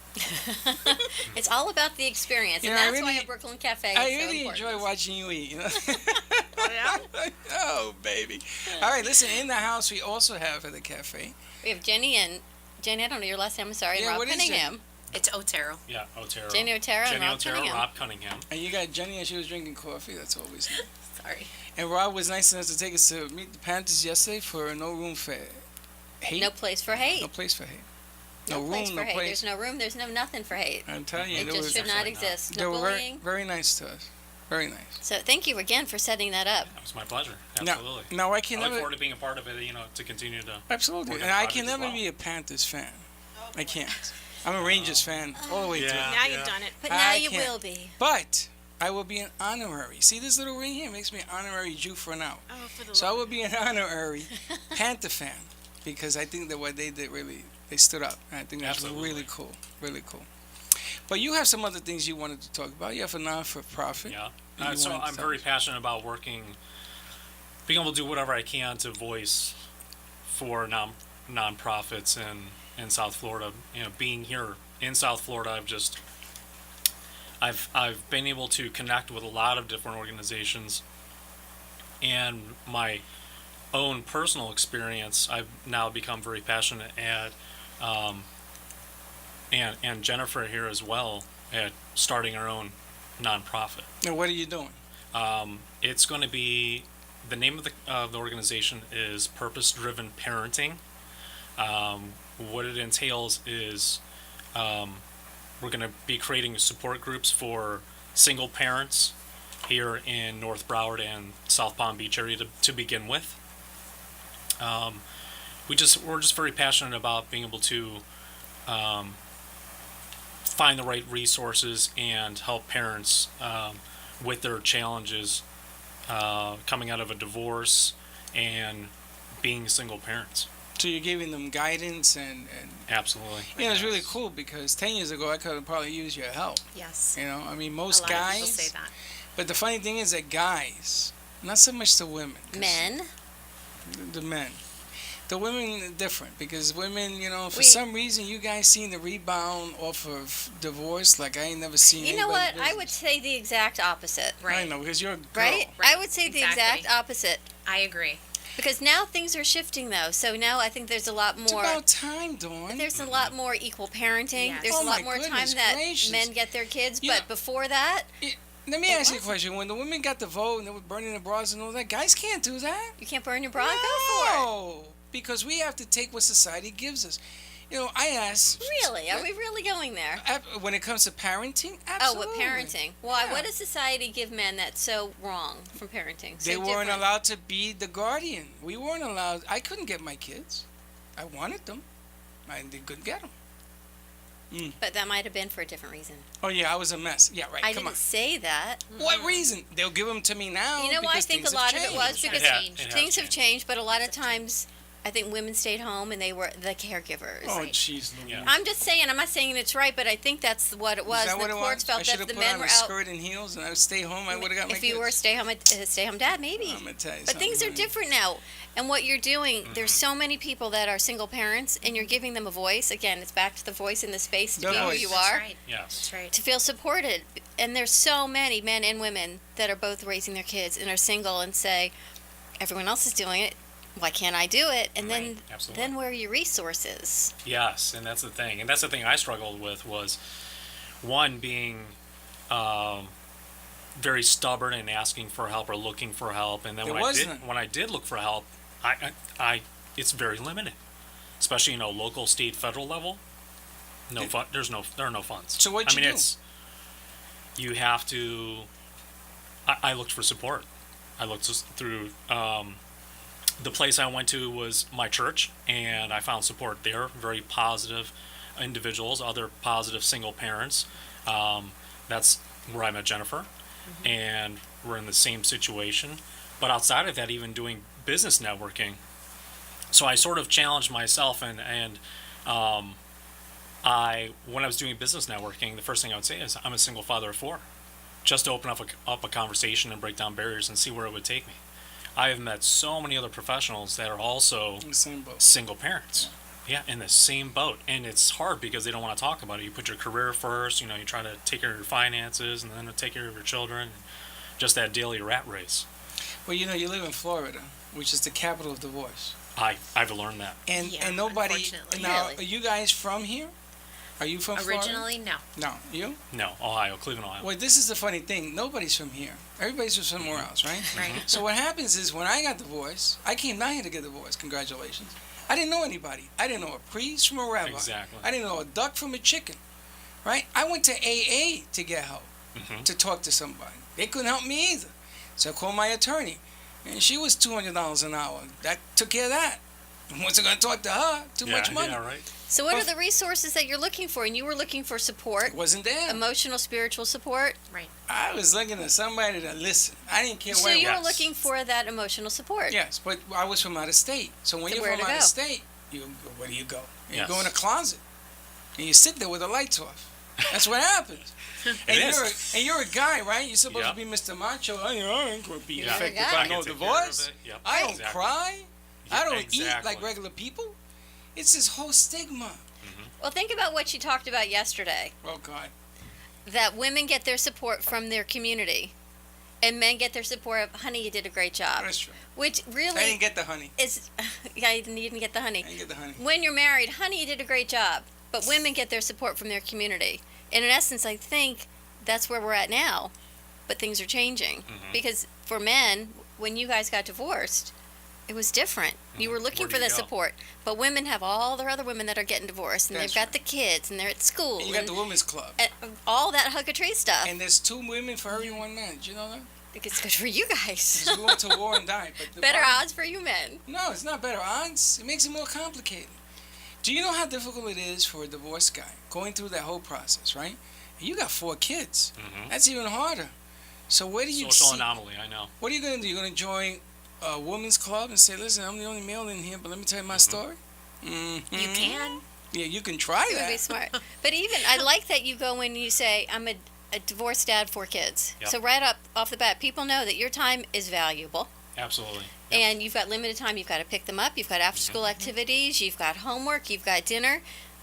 It's all about the experience, You and know, I that's why really- a Brooklyn Cafe is I so really important. enjoy watching you eat. You know? Yeah? Oh, baby. All right, listen, in the house we also have at the cafe. We have Jenny, I don't know your last name, I'm sorry, Yeah, Rob what is Cunningham. It's Otero. Yeah, Otero. Jenny Otero and Jenny Rob Otero, Cunningham. Rob Cunningham. And you got Jenny, and she was drinking coffee. That's always nice. Sorry. And Rob was nice enough to take us to meet the Panthers yesterday for No Room for Hate. No place for hate. No place for hate. No No place room, for no hate. place. There's no room. There's no nothing for hate. I'm telling you, It they just were, should not absolutely not. exist. they No were very, bullying. very nice to us. Very nice. So thank you again for setting that up. It was my pleasure. Now, Absolutely. now I I can look never. forward to being a part of it, to continue to. Absolutely. work on And the I project can as never well. be a Panthers fan. I can't. I'm a Rangers fan all the way through. Yeah. Now you've done it. But I now you can't. will be. But I will be an honorary. See this little ring here? It makes me an honorary Jew for now. Oh, for the So I love. will be an honorary Panther fan because I think that what they did really, they stood up. And I think that's Absolutely. really cool. Really cool. But you have some other things you wanted to talk about. You have a non-for-profit. Yeah. that you So wanted to I'm tell very us. passionate about being able to do whatever I can to voice for nonprofits in South Florida. Being here in South Florida, I've been able to connect with a lot of different organizations, and my own personal experience, I've now become very passionate at, and Jennifer here as well, at starting our own nonprofit. Now, what are you doing? It's going to be, the name of the organization is Purpose Driven Parenting. What it entails is we're going to be creating support groups for single parents here in North Broward and South Palm Beach area to begin with. We're just very passionate about being able to find the right resources and help parents with their challenges coming out of a divorce and being single parents. So you're giving them guidance and Absolutely. you know, it's really cool because 10 years ago I could have probably used your help. Yes. You know, I mean, A most lot of people guys. say that. But the funny thing is that guys, not so much the women. 'cause Men, The men. The women are different because women, you know, for We- some reason you guys seem to rebound off of divorce like I ain't never seen. you know what? anybody's I would business. say the exact opposite. I Right. know because you're a girl. Right? Right, I would say the exactly. exact opposite. I agree. Because now things are shifting, though. So now I think there's a lot It's more. about time, Dawn. There's a lot more equal parenting. Yes. There's Oh a lot my more time goodness that gracious. men get their kids. Yeah. But before that, Let me It ask you a wasn't. question. When the women got the vote and they were burning the bras and all that, guys can't do that. you can't burn your bra. Go for No, because we have to take what society gives us. You know, I ask. it. Really? Are we really going there? When it comes to parenting, Oh, absolutely. what parenting? Why? Yeah. What does society give men that's so wrong from parenting? So They weren't different? allowed to be the guardian. We weren't allowed. I couldn't get my kids. I wanted them. They couldn't get them. But that might have been for a different reason. Oh yeah, I was a mess. Yeah, right. I Come didn't on. say that. What reason? They'll give them to me now. You know why I because think a things lot have of it was changed. because changed. It has things have changed. changed, but a lot of times I think women stayed home and they were the caregivers. Oh jeez, Louise. Yeah. I'm just saying. I'm not saying it's right, but I think that's what it was. Is that The what it courts was? felt I should that have the put men on were a out. skirt and heels, and I would stay home. I would have got my If you were a kids. stay-home dad, maybe. I'm gonna tell you But things are something, honey. different now. And what you're doing, there's so many people that are single parents, and you're giving them a voice. Again, it's back to the voice in the space to The be voice. who you That's are, right. Yes. That's right. to feel supported. And there's so many men and women that are both raising their kids and are single and say, everyone else is doing it. Why can't I do it? And then, Absolutely. then where are your resources? Yes, and that's the thing. And that's the thing I struggled with was one being very stubborn and asking for help or looking for help, and then There when was none. I did look for help, I it's very limited, especially local, state, federal level. No fun. There are no funds. So what'd I mean, you do? it's you have to. I looked for support. I looked through. The place I went to was my church, and I found support there. Very positive individuals, other positive single parents. That's where I met Jennifer, and we're in the same situation. But outside of that, even doing business networking, so I sort of challenged myself, and when I was doing business networking, the first thing I would say is I'm a single father of 4, just to open up a conversation and break down barriers and see where it would take me. I have met so many other professionals that are also In the same boat. single parents. Yeah, in the same boat. And it's hard because they don't want to talk about it. You put your career first, you try to take care of your finances and then take care of your children. Just that daily rat race. Well, you live in Florida, which is the capital of divorce, I've learned that. and Yeah, and nobody. unfortunately. Now, Really? are you guys from here? Are you from Florida? Originally, no. No, you. No, Ohio, Cleveland, Ohio. Well, this is the funny thing. Nobody's from here. Everybody's from somewhere else, right? Right. So what happens is when I got divorced, I came down here to get divorced. Congratulations. I didn't know anybody. I didn't know a priest from a rabbi. Exactly. I didn't know a duck from a chicken, right? I went to AA to get help, to talk to somebody. They couldn't help me either. So I called my attorney, and she was $200 an hour. That took care of that. I wasn't going to talk to her. Too much money. Yeah, right. So what are the resources that you're looking for? And you were looking for support, It wasn't there. emotional, spiritual support. I was looking at somebody to listen. I didn't care So where you I were was. looking for that emotional support. Yes, but I was from out of state. So when So you're where from to out of go? state, where do you go? You Yes. go in a closet, and you sit there with the lights off. That's what happens. and you're a guy, right? You're supposed Yep. to be Mr. Macho. I ain't going to be Yeah. affected You're a by guy. no Take care of divorce. it. Yep. I don't Exactly. cry. I don't eat Exactly. like regular people. It's this whole stigma. Well, think about what you talked about yesterday. Oh God. That women get their support from their community, and men get their support of, honey, you did a great job. That's true. Which I really didn't get the honey. is, yeah, you didn't get the honey. I didn't get the honey. When you're married, honey, you did a great job. But women get their support from their community. And in essence, I think that's where we're at now. But things are changing. Because for men, when you guys got divorced, it was different. You were looking Where do for you the go? support. But women have all their other women that are getting divorced. And That's they've got the kids, and they're at school. And you got the women's club. and all that hug a tree stuff. And there's 2 women for every 1 man. Did you know that? It's good for you guys. 'Cause we went to war and died. But the Better problem- odds for you men. No, it's not better odds. It makes it more complicated. Do you know how difficult it is for a divorced guy going through that whole process, right? And you got 4 kids. That's even harder. So where do you Social see? anomaly, I know. What are you going to do? You're going to join a women's club and say, "Listen, I'm the only male in here, but let me tell you my story." Mm-hmm. You can. Yeah, you can try It would be that. smart. But even, I like that you go in and you say, I'm a divorced dad, 4 kids. Yep. So right up off the bat, people know that your time is valuable. Absolutely. And you've got limited time. You've got to pick them up. You've got after school activities. You've got homework. You've got dinner.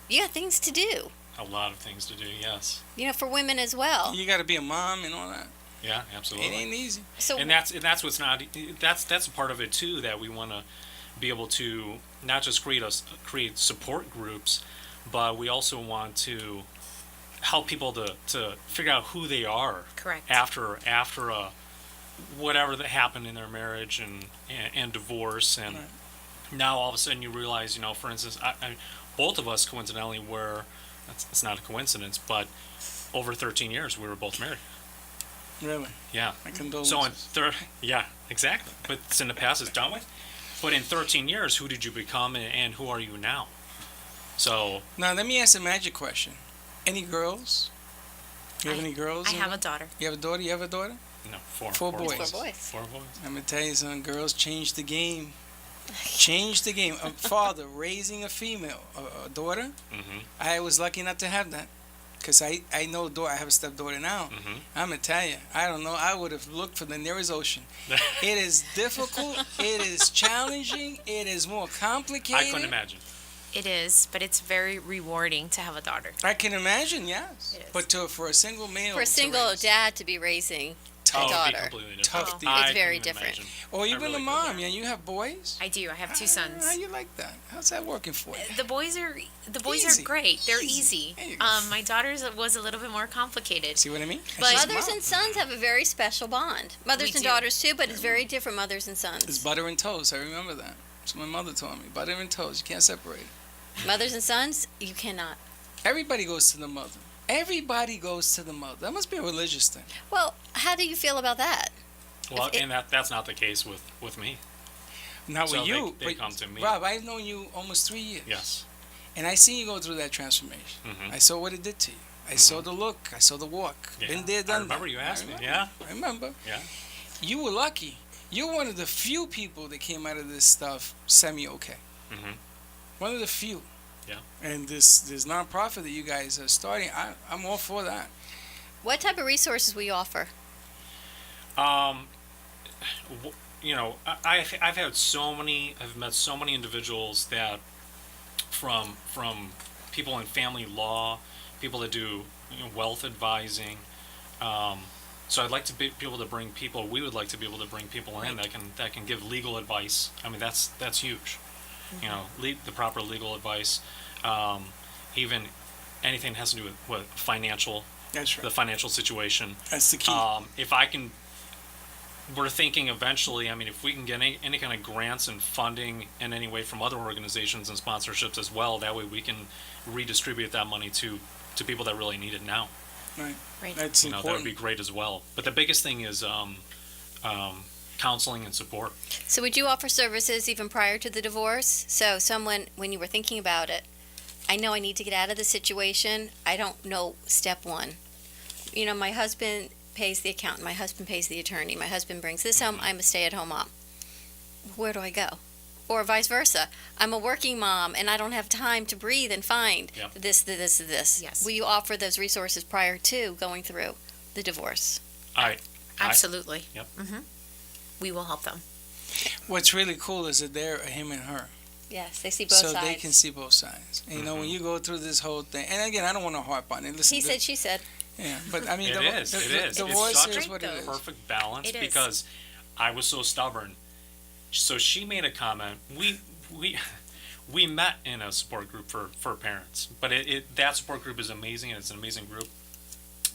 You got things to do. A lot of things to do. Yes. For women as well. You got to be a mom and all that. Yeah. It Absolutely. ain't easy. So And that's what's not. That's a part of it too, that we want to be able to not just create support groups, but we also want to help people to figure out who they are Correct. after whatever that happened in their marriage and divorce, and Right. now all of a sudden you realize, for instance, I both of us coincidentally were, it's not a coincidence, but over 13 years we were both married. Really. Yeah. My condolences. So yeah, exactly. But it's in the past, it's done with. But in 13 years, who did you become, and who are you now? So Now, let me ask a magic question. Any girls? You have any girls? I have a daughter. You have a daughter? You have a daughter? no, four Four boys. boys. 4 boys. Four boys. I'm going to tell you something. Girls change the game. Change the game. A father raising a female, a daughter. Mhm. I was lucky not to have that. Because I know I have a stepdaughter now. Mhm. I'm going to tell you. I don't know. I would have looked for the nearest ocean. It is difficult. It is challenging. It is more complicated. I couldn't imagine. It is, but it's very rewarding to have a daughter. I can imagine, yes. It is. But for a single male. for a to single raise, dad to be raising Oh, it'd be daughter. completely different. Tough deal. I It's very couldn't different. imagine. Or I even really a couldn't. mom. Yeah, you have boys? I do. I have 2 sons. How you like that? How's that working for you? The boys are Easy. great. They're Easy. easy. There you go. My daughter's was a little bit more complicated. See what I mean? But- She's a Mothers mom. and sons have a very special bond. Mothers We and do. daughters too, but it's very different mothers and It's sons. butter and toast. I remember that. That's what my mother told me. Butter and toast. You can't separate it. Mothers and sons, you cannot. Everybody goes to the mother. Everybody goes to the mother. That must be a religious thing. Well, how do you feel about that? Well, If it- and that's not the case with me. Not So with you. they but come to me. Rob, I've known you almost 3 years. Yes. And I seen you go through that transformation. Mhm. I saw what it did to you. I saw the look. I saw the walk. Yeah. Been there, I done remember that. you asked me. remember. Yeah. I remember. Yeah. You were lucky. You're one of the few people that came out of this stuff semi-okay. Mhm. One of the few. Yeah. And this nonprofit that you guys are starting, I'm all for that. What type of resources will you offer? I've had I've met so many individuals that from people in family law, people that do wealth advising. So I'd like to be able to bring people. We would like to be able to bring people in that can give legal advice. I mean, that's huge. The proper legal advice. Even anything that has to do with financial, That's right. the financial situation. That's the key. If I can, we're thinking eventually, I mean, if we can get any kind of grants and funding in any way from other organizations and sponsorships as well, that way we can redistribute that money to people that really need it now. Right. Right. That's That would important. be great as well. But the biggest thing is counseling and support. So would you offer services even prior to the divorce? So someone, when you were thinking about it, I know I need to get out of the situation. I don't know step one. My husband pays the accountant. My husband pays the attorney. My husband brings this home. I'm a stay-at-home mom. Where do I go? Or vice versa. I'm a working mom and I don't have time to breathe and find Yep. this. Yes. Will you offer those resources prior to going through the divorce? Absolutely. Yep. We will help them. What's really cool is that they're a him and her. Yes, they see both so sides. they can see both sides. And, when you go through this whole thing, and again, I don't want to harp on it. Listen, He said, she said. yeah, but I mean, It is. It's divorce such is a what it is. perfect balance It is. because I was so stubborn. So she made a comment. We met in a support group for parents, but that support group is amazing and it's an amazing group.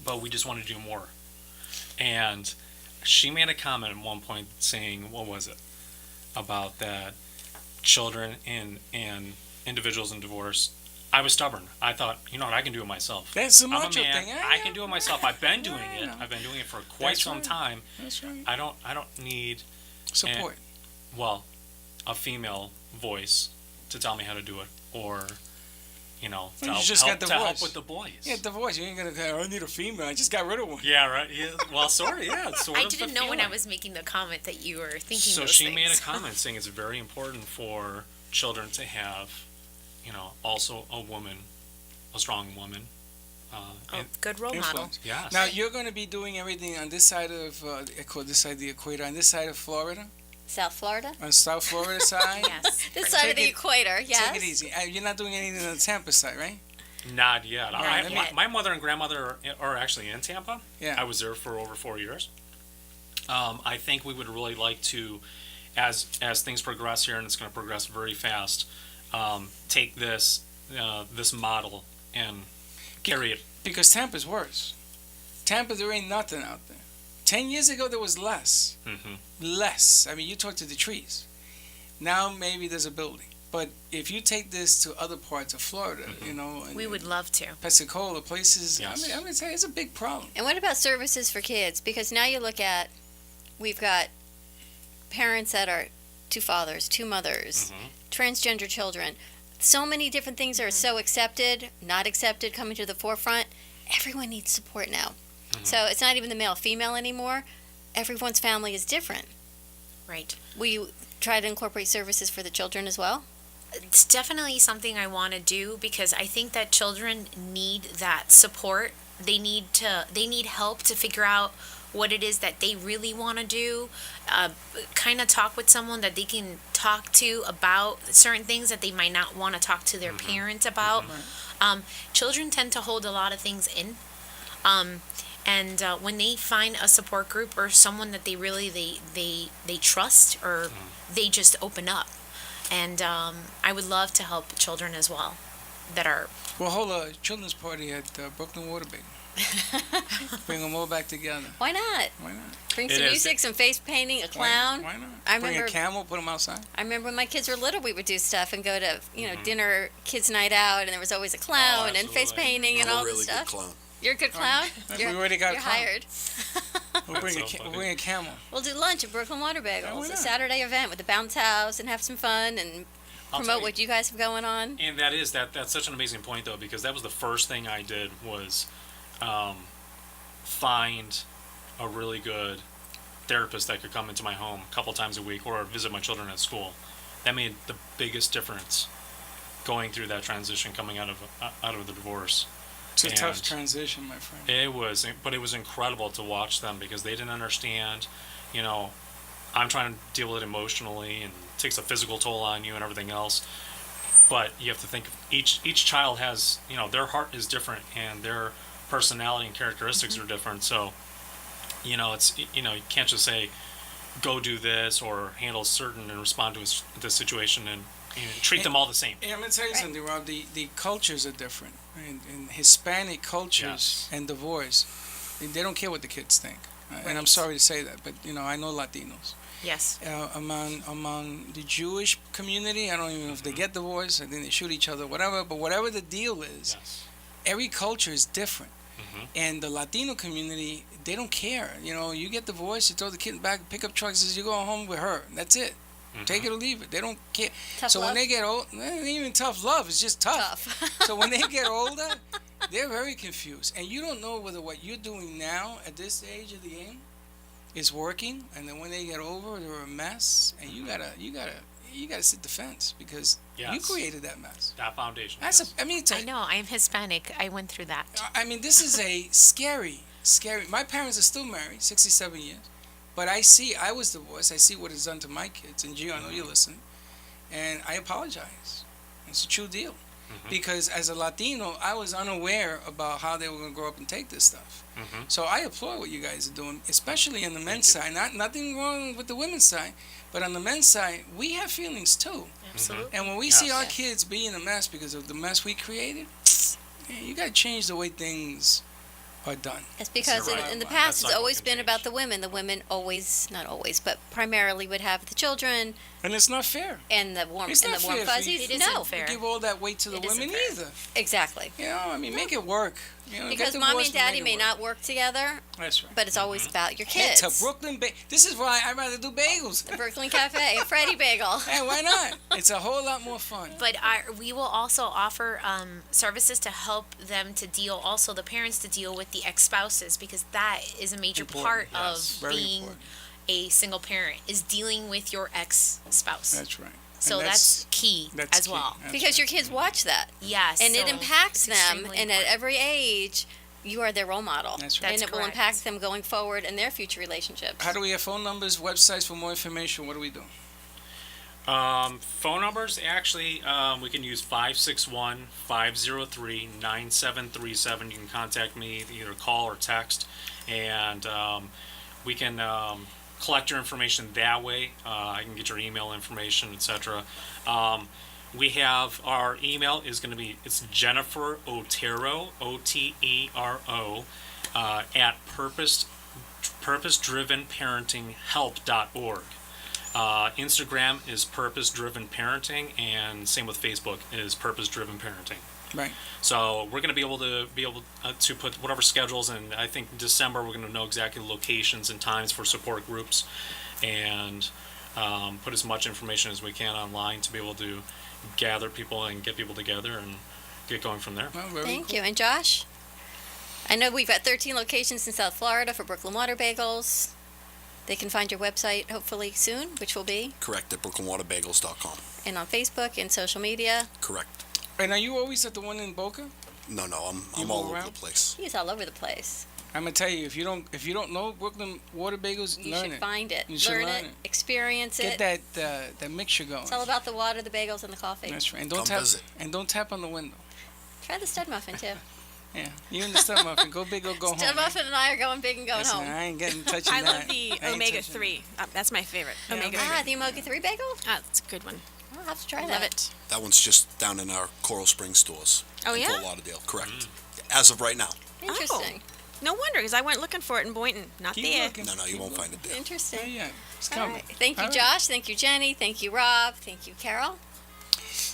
But we just want to do more. And she made a comment at one point saying, what was it? About that children and individuals in divorce. I was stubborn. I thought, I can do it myself. That's the I'm a macho man. thing. I can do it myself. I've been doing Yeah, I it. know. I've been doing it for quite That's some right. time. That's right. I don't need Support. a female voice to tell me how to do it, or to Well, you help, just got to help divorced. with the boys. Yeah, divorce. You ain't gonna go, I need a female. I just got rid of one. Yeah, right. Yeah. Well, sorry. Yeah, it's sort I of the didn't know when I feeling. was making the comment that you were thinking So those she things. made a comment saying it's very important for children to have also a woman, a strong woman. And Good role model. Influence. yes. Now you're going to be doing everything on this side of I call this side the equator, on this side of Florida, South Florida? on South Florida side. Yes. This side of the Take it- equator, yes. Take it easy. You're not doing anything on the Tampa side, right? Not yet. Not yet. My mother and grandmother are actually in Tampa. Yeah. I was there for over 4 years. I think we would really like to, as things progress here, and it's going to progress very fast, take this model and carry it. Because Tampa's worse. Tampa, there ain't nothing out there. 10 years ago, there was less. Mhm. Less. I mean, you talk to the trees. Now, maybe there's a building. But if you take this to other parts of Florida, and We would love to. Pensacola, places, Yes. I'm going to tell you, it's a big problem. And what about services for kids? Because now you look at, we've got parents that are two fathers, two mothers, transgender children. So many different things are so accepted, not accepted, coming to the forefront. Everyone needs support now. So it's not even the male-female anymore. Everyone's family is different. Right. Will you try to incorporate services for the children as well? It's definitely something I want to do because I think that children need that support. They need help to figure out what it is that they really want to do. Kind of talk with someone that they can talk to about certain things that they might not want to talk to their parents about. Children tend to hold a lot of things in. And when they find a support group or someone that they really they trust, or they just open up. And I would love to help children as well that are. We'll hold a children's party at Brooklyn Water Bay. Bring them all back together. Why not? Why not? Bring It some is. music, some face painting, a clown. Why not? I Bring remember- a camel, put them outside. I remember when my kids were little, we would do stuff and go to, dinner, kids' night out, and there was always a clown and face absolutely. painting and I'm all a really this good stuff. clown. You're a good clown? We You're, already got a you're clown. hired. We'll bring, That's so we'll funny. bring a camel. We'll do lunch at Brooklyn Water why Bagels, a not? Saturday event with the bounce house, and have some fun and I'll tell promote you. what you guys have going on. And that's such an amazing point, though, because that was the first thing I did was find a really good therapist that could come into my home a couple times a week or visit my children at school. That made the biggest difference going through that transition, coming out of the divorce. It's a tough And- transition, my friend. It was incredible to watch them because they didn't understand, I'm trying to deal with it emotionally and it takes a physical toll on you and everything else. But you have to think each child has, their heart is different and their personality and characteristics are different. So, it's, you can't just say, go do this or handle certain and respond to this situation and treat them all the same. Yeah, I'm gonna tell you something, Rob. The cultures are different. In Hispanic cultures Yes. and divorce, they don't care what the kids think. And I'm sorry to say that, but I know Latinos. Yes. Among the Jewish community, I don't even know if they get divorced. I think they shoot each other, whatever. But whatever the deal is, Yes. every culture is different. And the Latino community, they don't care. You get divorced, you throw the kid back, pick up trucks, you go home with her. That's it. Take it or leave it. They don't care. Tough so love? when they get old, it ain't even tough love. It's just tough. So when they get older, they're very confused. And you don't know whether what you're doing now at this age of the game is working. And then when they get over, they're a mess. And you gotta sit the fence because you Yes. created that mess. That foundation. That's yes. it's I know. I am Hispanic. I went through that. this is a scary. My parents are still married, 67 years. But I was divorced. I see what it's done to my kids. And Gio, I know you listen. And I apologize. It's a true deal. Because as a Latino, I was unaware about how they were going to grow up and take this stuff. So I applaud what you guys are doing, especially on the men's side. Nothing wrong with the women's side. But on the men's side, we have feelings too. Absolutely. And when we see our kids being a mess because of the mess we created, you got to change the way things are done. It's because You're right. in the That past, it's cycle always can been change. about the women. The women always, not always, but primarily would have the children And it's not fair. and the warm It's and not the warm fair for fuzzies. you- It No, isn't fair. Give all that weight to the It isn't women fair. either. exactly. Make it work. Because get mommy divorced, and daddy make it may work. not work together, That's right. but it's always about your Head kids. to Brooklyn. This is why I'd rather do bagels. The Brooklyn Cafe, Freddie Bagel. Hey, why not? It's a whole lot more fun. But we will also offer services to help them to deal, also the parents to deal with the ex-spouses, because that is a major part Important, yes. of Very being important. a single parent, is dealing with your ex-spouse. That's right. So that's key that's as key. well. That's Because your kids watch that. Yes. And it so impacts it's them, extremely and at important. every age, you are their role model. That's right. And That's it will correct. impact them going forward in their future relationships. How do we have phone numbers, websites for more information? What do we do? Phone numbers, actually, we can use 561-503-9737. You can contact me, either call or text, and we can collect your information that way. I can get your email information, etc. We have our email is going to be, it's Jennifer Otero, Otero, at purpose-drivenparentinghelp.org. Instagram is Purpose Driven Parenting, and same with Facebook is Purpose Driven Parenting. Right. So we're going to be able to put whatever schedules, and I think in December we're going to know exactly the locations and times for support groups, and put as much information as we can online to be able to gather people and get people together and get going from there. Well, very Thank cool. you. And Josh, I know we've got 13 locations in South Florida for Brooklyn Water Bagels. They can find your website hopefully soon, which will be, Correct, at brooklynwaterbagels.com. and on Facebook and social media. Correct. And are you always at the one in Boca? No, I'm You all move over around? the place. He's all over the place. I'm gonna tell you, if you don't know Brooklyn Water Bagels, You learn should it. find it, You should learn learn it, it. experience Get it. that mixture going. It's all about the water, the bagels, and the coffee. That's right. And Come don't visit. tap on the window. Try the stud muffin too. Yeah, you and the stud muffin. Go big or go home. Stud muffin and I are going big and going Listen, home. I ain't getting touching I that. love the I ain't omega touching 3. That's my favorite. Yeah, Omega okay. 3. The omega-3 bagel? That's a good one. I'll have to try I that. love it. That one's just down in our Coral Springs stores. Oh, in yeah? Fort Lauderdale. Correct. As of right now. Interesting. No wonder, because I went looking for it in Boynton. Not Keep there. looking. No, you won't find it there. Interesting. Yeah, it's All coming. right. Thank you, All right. Josh. Thank you, Jenny. Thank you, Rob. Thank you, Carol.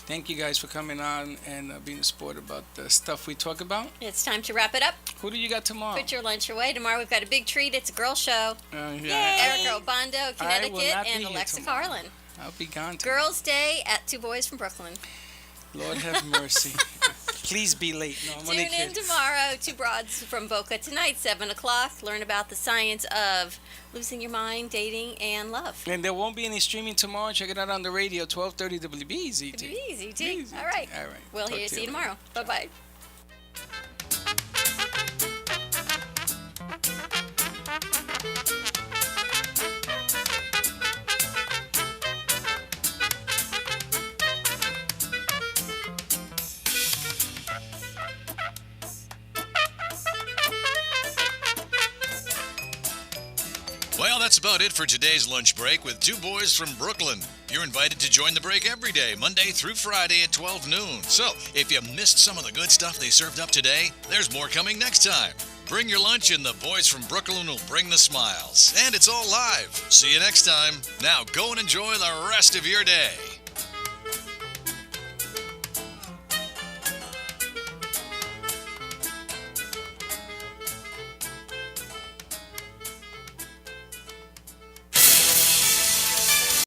Thank you guys for coming on and being a sport about the stuff we talk about. It's time to wrap it up. Who do you got tomorrow? Put your lunch away. Tomorrow we've got a big treat. It's a girl show. Yeah, Erica Obando, I will Connecticut, not be and here Alexa tomorrow. Carlin. I'll be gone. Girls' Day at Two Boys from Brooklyn. Lord have mercy. Please be late. No, I'm only Tune in kidding. tomorrow. Two Broads from Boca tonight, 7 o'clock. Learn about the science of losing your mind, dating, and love. And there won't be any streaming tomorrow. Check it out on the radio, 12:30 WBZT. Be easy, T. Easy. All right. All right. We'll Talk see to you you tomorrow. Bye-bye. Well, that's about it for today's lunch break with Two Boys from Brooklyn. You're invited to join the break every day, Monday through Friday at 12 noon. So, if you missed some of the good stuff they served up today, there's more coming next time. Bring your lunch and the boys from Brooklyn will bring the smiles. And it's all live. See you next time. Now go and enjoy the rest of your day.